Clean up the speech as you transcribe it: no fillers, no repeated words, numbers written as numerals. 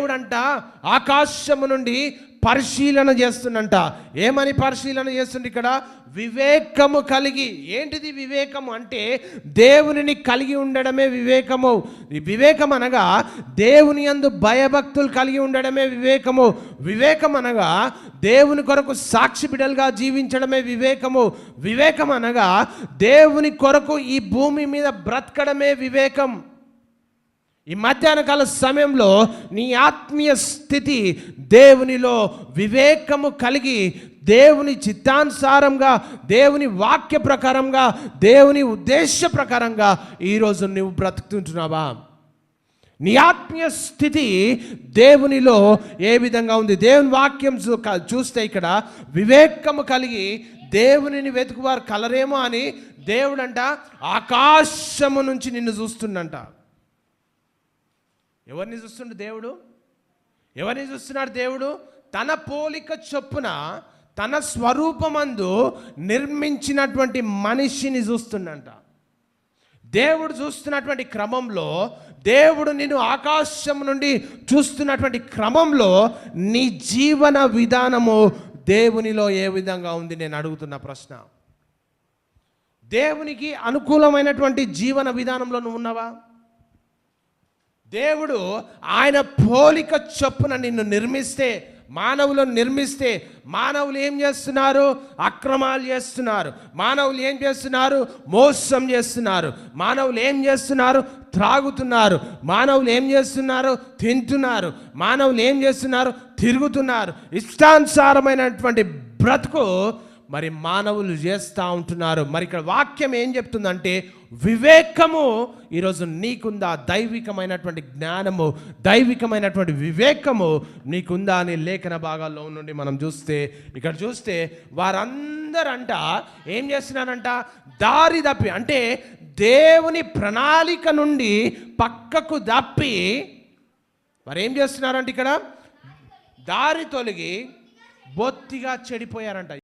దేవుడంట ఆకాశము నుండి పరిశీలన చేస్తుండంట. ఏమని పరిశీలన చేస్తుంది ఇక్కడ? వివేకము కలిగి. ఏంటిది వివేకము అంటే? దేవునిని కలిగి ఉండడమే వివేకము. వివేకం అనగా దేవుని యందు భయభక్తులు కలిగి ఉండడమే వివేకము. వివేకం అనగా దేవుని కొరకు సాక్షి బిడ్డలుగా జీవించడమే వివేకము. వివేకం అనగా దేవుని కొరకు ఈ భూమి మీద బ్రతకడమే వివేకం. ఈ మధ్యాహ్న కాల సమయంలో నీ ఆత్మీయ స్థితి దేవునిలో వివేకము కలిగి దేవుని చిత్తానుసారంగా, దేవుని వాక్య ప్రకారంగా, దేవుని ఉద్దేశ ప్రకారంగా ఈరోజు నువ్వు బ్రతుకుతుంటున్నావా? నీ ఆత్మీయ స్థితి దేవునిలో ఏ విధంగా ఉంది? దేవుని వాక్యం చూస్తే ఇక్కడ వివేకము కలిగి దేవునిని వెతుకువారు కలరేమో అని దేవుడంట ఆకాశము నుంచి నిన్ను చూస్తుండంట. ఎవరిని చూస్తుండు దేవుడు? ఎవరిని చూస్తున్నాడు దేవుడు? తన పోలిక చొప్పున తన స్వరూపమందు నిర్మించినటువంటి మనిషిని చూస్తుండంట. దేవుడు చూస్తున్నటువంటి క్రమంలో, దేవుడు నిన్ను ఆకాశం నుండి చూస్తున్నటువంటి క్రమంలో నీ జీవన విధానము దేవునిలో ఏ విధంగా ఉంది? నేను అడుగుతున్న ప్రశ్న. దేవునికి అనుకూలమైనటువంటి జీవన విధానంలో నువ్వు ఉన్నావా? దేవుడు ఆయన పోలిక చొప్పున నిన్ను నిర్మిస్తే, మానవులను నిర్మిస్తే, మానవులు ఏం చేస్తున్నారు? అక్రమాలు చేస్తున్నారు. మానవులు ఏం చేస్తున్నారు? మోసం చేస్తున్నారు. మానవులు ఏం చేస్తున్నారు? త్రాగుతున్నారు. మానవులు ఏం చేస్తున్నారు? తింటున్నారు. మానవులు ఏం చేస్తున్నారు? తిరుగుతున్నారు. ఇష్టానుసారమైనటువంటి బ్రతుకు మరి మానవులు చేస్తూ ఉంటున్నారు. మరి ఇక్కడ వాక్యం ఏం చెప్తుందంటే వివేకము ఈరోజు నీకుందా? దైవికమైనటువంటి జ్ఞానము, దైవికమైనటువంటి వివేకము నీకుందా అని లేఖన భాగాల్లో నుండి మనం చూస్తే, ఇక్కడ చూస్తే వారందరంట ఏం చేస్తున్నారంట? దారి తప్పి, అంటే దేవుని ప్రణాళిక నుండి పక్కకు తప్పి మరి ఏం చేస్తున్నారంటే ఇక్కడ దారి తొలగి బొత్తిగా చెడిపోయారంట.